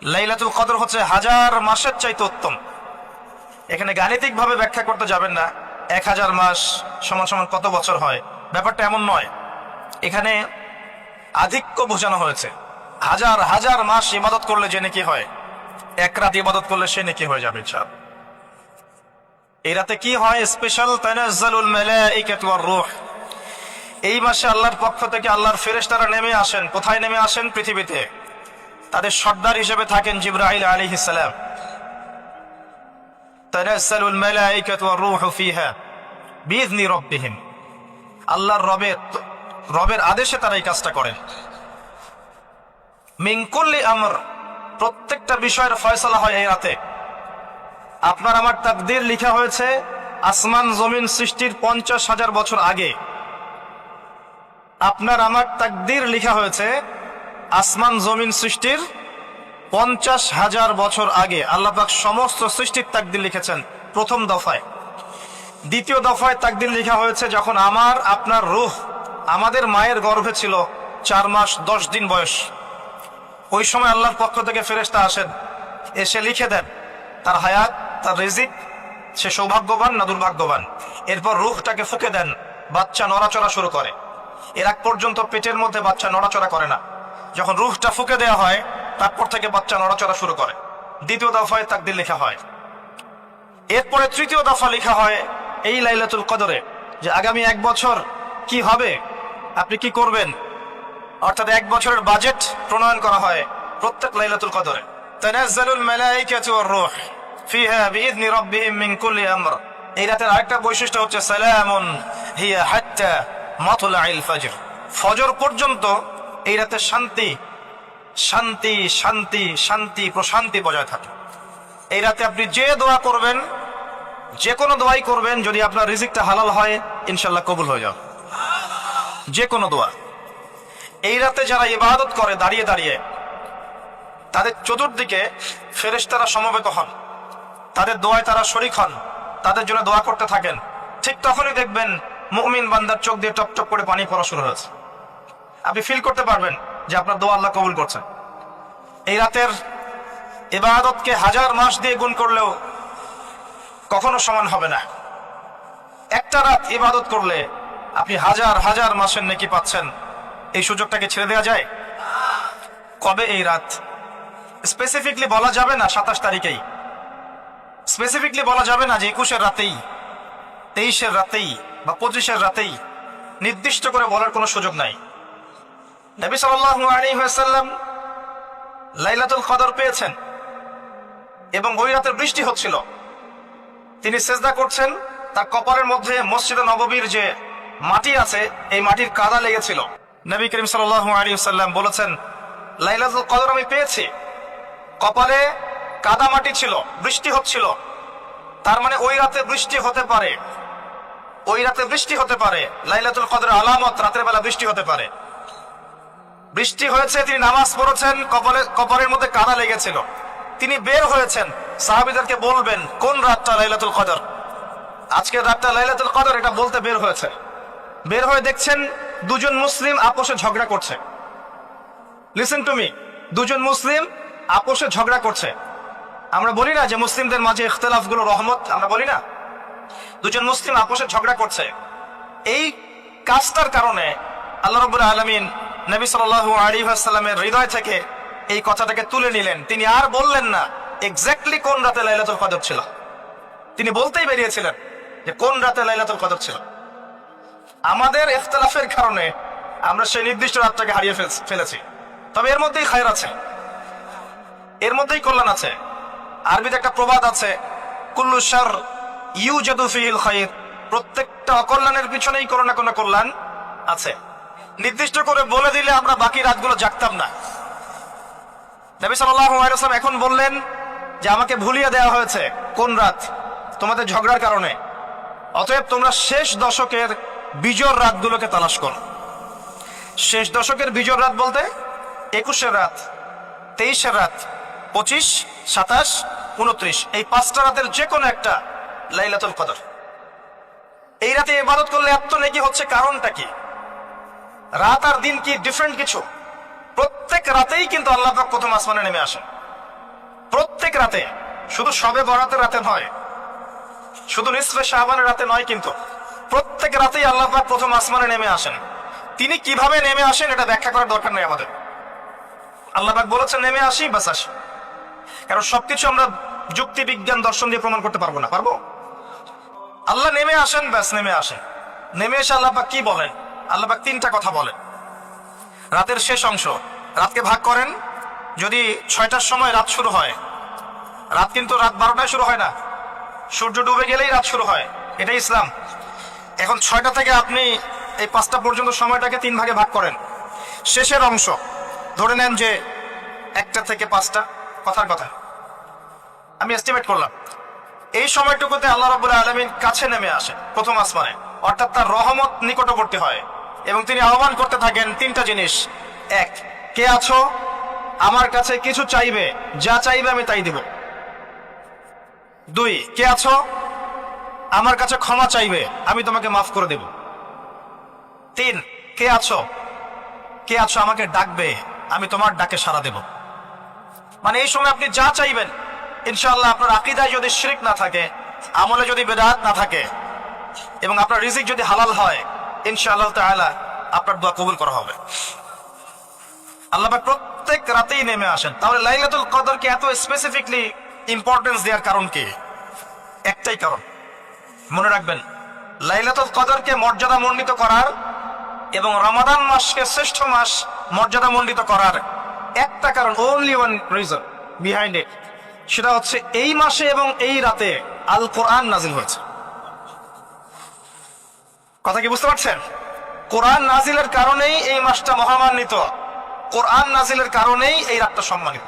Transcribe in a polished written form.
লাইলাতুল কদর হচ্ছে হাজার মাসের চাইতে উত্তম। এখানে গাণিতিক ভাবে ব্যাখ্যা করতে যাবেন না 1000 মাস সমান সমান কত বছর হয়, ব্যাপারটা এমন নয়। এখানে আধিক্য বোঝানো হয়েছে। হাজার হাজার মাস ইবাদত করলে যে নেকি হয়, এক রাত ইবাদত করলে সে নেকি হয়ে যাবে ইনশাআল্লাহ। এই রাতে কি হয়? স্পেশাল তানাজ্জালুল মালাইকাতু ওয়ার রূহ। এই মাসে আল্লাহর পক্ষ থেকে আল্লাহর ফেরেশতারা নেমে আসেন। কোথায় নেমে আসেন? পৃথিবীতে। তাদের সর্দার হিসেবে থাকেন জিবরাইল আলাইহিস সালাম। তানাজ্জালুল মালাইকাতু ওয়ার রূহু ফিহা বিইذনি রাব্বিহিম। আল্লাহর রবের আদেশে তারা এই কাজটা করেন। মিন কুল্লি আমর, প্রত্যেকটা বিষয়ের ফয়সালা হয় এই রাতে। আপনার আমার তাকদীর লেখা হয়েছে আসমান জমিন সৃষ্টির 50,000 বছর আগে। আপনার আমার তাকদীর লেখা হয়েছে আসমান জমিন সৃষ্টির 50,000 বছর আগে। আল্লাহ পাক সমস্ত সৃষ্টির তাকদীর লিখেছেন প্রথম দফায়। দ্বিতীয় দফায় তাকদীর লেখা হয়েছে যখন আমার আপনার রূহ আমাদের মায়ের গর্ভে ছিল 4 মাস 10 দিন বয়স। ওই সময় আল্লাহর পক্ষ থেকে ফেরেশতা আসেন, এসে লিখে দেন তার হায়াত, তার রিজিক, সে সৌভাগ্যবান না দুর্ভাগ্যবান। এরপর রূহটাকে ফুঁকে দেন, বাচ্চা নড়াচড়া শুরু করে। এর আগ পর্যন্ত পেটের মধ্যে বাচ্চা নড়াচড়া করে না। যখন রূহটা ফুঁকে দেওয়া হয় তারপর থেকে বাচ্চা নড়াচড়া শুরু করে। দ্বিতীয় দফায় তাকদীর লেখা হয়। এরপরে তৃতীয় দফা লেখা হয় এই লাইলাতুল কদরে, যে আগামী 1 বছর কি হবে, আপনি কি করবেন। অর্থাৎ 1 বছরের বাজেট প্রণয়ন করা হয় প্রত্যেক লাইলাতুল কদরে। তানাজ্জালুল মালাইকাতু ওয়ার রূহ ফিহা বিইذনি রাব্বিহিম মিন কুল্লি আমর। এই রাতের আরেকটা বৈশিষ্ট্য হচ্ছে সালামুন হিয়া হাত্তা মাতলাইল ফজর। ফজর পর্যন্ত এই রাতে শান্তি শান্তি শান্তি শান্তি প্রশান্তি বজায় থাকে। এই রাতে আপনি যে দোয়া করবেন, যে কোনো দোয়াই করবেন, যদি আপনার রিজিকটা হালাল হয় ইনশাআল্লাহ কবুল হয়ে যাবে যে কোনো দোয়া। এই রাতে যারা ইবাদত করে দাঁড়িয়ে দাঁড়িয়ে, তাদের চতুর্দিকে ফেরেশতারা সমবেত হন, তাদের দোয়ায় তারা শরীক হন, তাদের জন্য দোয়া করতে থাকেন। ঠিক তখনই দেখবেন মুমিন বান্দার চোখ দিয়ে টপ টপ করে পানি পড়া শুরু হয়েছে। আপনি ফিল করতে পারবেন যে আপনার দোয়া আল্লাহ কবুল করছেন। এই রাতের ইবাদতকে 1000 মাস দিয়ে গুণ করলেও কখনো সমান হবে না। একটা রাত ইবাদত করলে আপনি হাজার হাজার মাসের নেকি পাচ্ছেন। এই সুযোগটাকে ছেড়ে দেওয়া যায়? কবে এই রাত স্পেসিফিকলি বলা যাবে না, 27 তারিখেই স্পেসিফিকলি বলা যাবে না যে 21-এর রাতেই, 23-এর রাতেই বা 25-এর রাতেই। নির্দিষ্ট করে বলার কোনো সুযোগ নাই। নবী সাল্লাল্লাহু আলাইহি ওয়াসাল্লাম লাইলাতুল কদর পেয়েছেন এবং ওই রাতে বৃষ্টি হচ্ছিল। তিনি সিজদা করছেন, তার কপালের মধ্যে মসজিদে নববীর যে মাটি আছে এই মাটির কাদা লেগেছিল। নবী করিম সাল্লাল্লাহু আলাইহি ওয়াসাল্লাম বলেছেন, লাইলাতুল কদর আমি পেয়েছি, কপালে কাদা মাটি ছিল, বৃষ্টি হচ্ছিল। তার মানে ওই রাতে বৃষ্টি হতে পারে, ওই রাতে বৃষ্টি হতে পারে। লাইলাতুল কদরের আলামত রাতের বেলা বৃষ্টি হতে পারে। বৃষ্টি হয়েছে, তিনি নামাজ পড়েছেন, কপালের মধ্যে কাদা লেগেছিল। তিনি বের হয়েছেন, সাহাবীদেরকে বলবেন কোন রাতটা লাইলাতুল কদর, আজকের রাতটা লাইলাতুল কদর, এটা বলতে বের হয়েছে। বের হয়ে দেখছেন দুজন মুসলিম আপোষে ঝগড়া করছে। লিসেন টু মি, দুজন মুসলিম আপোষে ঝগড়া করছে। আমরা বলি না যে মুসলিমদের মাঝে ইখতিলাফগুলো রহমত, আমরা বলি না? দুজন মুসলিম আপোষে ঝগড়া করছে। এই কাজটার কারণে আল্লাহ রাব্বুল আলামিন নবী সাল্লাল্লাহু আলাইহি ওয়াসাল্লামের হৃদয় থেকে এই কথাটাকে তুলে নিলেন। তিনি আর বললেন না এক্স্যাক্টলি কোন রাতে লাইলাতুল কদর ছিল, তিনি বলতেই বেরিয়েছিলেন যে কোন রাতে লাইলাতুল কদর ছিল। আমাদের ইখতিলাফের কারণে আমরা সেই নির্দিষ্ট রাতটাকে হারিয়ে ফেলেছি। তবে এর মধ্যেই খায়র আছে, এর মধ্যেই কল্যাণ আছে। আরবিতে একটা প্রবাদ আছে, কুল্লু শার ইউজাদু ফিহিল খায়র। প্রত্যেকটা অকল্যাণের পিছনেই কোনো না কোনো কল্যাণ আছে। নির্দিষ্ট করে বলে দিলে আমরা বাকি রাতগুলো জাগতাম না। নবী সাল্লাল্লাহু আলাইহি ওয়াসাল্লাম এখন বললেন যে আমাকে ভুলিয়ে দেওয়া হয়েছে কোন রাত, তোমাদের ঝগড়ার কারণে। অতএব তোমরা শেষ দশকের বিজোড় রাতগুলোকে তালাশ করো। শেষ দশকের বিজোড় রাত বলতে 21-এর রাত, 23-এর রাত, 25, 27, 29, এই 5টা রাতের যে কোনো একটা লাইলাতুল কদর। এই রাতে ইবাদত করলে এত নেকি হচ্ছে, কারণটা কি? রাত আর দিন কি ডিফারেন্ট কিছু? প্রত্যেক রাতেই কিন্তু আল্লাহ পাক প্রথম আসমানে নেমে আসেন। রাতে, শুধু শবে বরাতের রাতে নয়, শুধু নিসফে শাবানের রাতে নয়, কিন্তু প্রত্যেক রাতেই আল্লাহ পাক প্রথম আসমানে নেমে আসেন। তিনি কিভাবে নেমে আসেন এটা ব্যাখ্যা করার দরকার নেই আমাদের। আল্লাহ পাক বলেছেন নেমে আসি, বাস আসি। কারণ সবকিছু আমরা যুক্তি, বিজ্ঞান, দর্শন দিয়ে প্রমাণ করতে পারবো না। পারবো? আল্লাহ নেমে আসেন, ব্যাস নেমে আসেন। নেমে এসে আল্লাহ পাক কি বলেন? আল্লাহ পাক তিনটা কথা বলেন। রাতের শেষ অংশ, রাতকে ভাগ করেন। যদি 6টার সময় রাত শুরু হয়, রাত কিন্তু রাত 12টায় শুরু হয় না, সূর্য ডুবে গেলেই রাত শুরু হয়, এটাই ইসলাম। এখন 6টা থেকে আপনি এই 5টা পর্যন্ত সময়টাকে 3 ভাগে ভাগ করেন। শেষের অংশ ধরে নেন যে 1টা থেকে 5টা, কথার কথা আমি এস্টিমেট করলাম, এই সময়টুকুতে আল্লাহ রাব্বুল আলামিন কাছে নেমে আসেন প্রথম আসমানে, অর্থাৎ তার রহমত নিকটবর্তী হয় এবং তিনি আহ্বান করতে থাকেন 3টা জিনিস। 1, কে আছো? আমার কাছে কিছু চাইবে, যা চাইবে আমি তাই দিব। 2, কে আছো? আমার কাছে ক্ষমা চাইবে, আমি তোমাকে মাফ করে দেব। 3, কে আছো? কে আছো আমাকে ডাকবে, আমি তোমার ডাকে সাড়া দেব। মানে এই সময় আপনি যা চাইবেন, ইনশাআল্লাহ আপনার আকীদায় যদি শিরক না থাকে, আমলে যদি বিদআত না থাকে এবং আপনার রিজিক যদি হালাল হয়, ইনশাআল্লাহ তাআলা আপনার দোয়া কবুল করা হবে। আল্লাহ পাক প্রত্যেক রাতেই নেমে আসেন। তাহলে লাইলাতুল কদরকে এত স্পেসিফিকলি ইম্পর্টেন্স দেওয়ার কারণ কি? একটাই কারণ, মনে রাখবেন, লাইলাতুল কদরকে মর্যাদা মণ্ডিত করার এবং রমাদান মাসকে শ্রেষ্ঠ মাস মর্যাদা মণ্ডিত করার একটা কারণ, only one reason behind it, সেটা হচ্ছে এই মাসে এবং এই রাতে আল কোরআন নাজিল হয়েছে। কথা কি বুঝতে পারছেন? কোরআন নাজিলের কারণেই এই মাসটা মহামান্বিত, কোরআন নাজিলের কারণেই এই রাতটা সম্মানিত।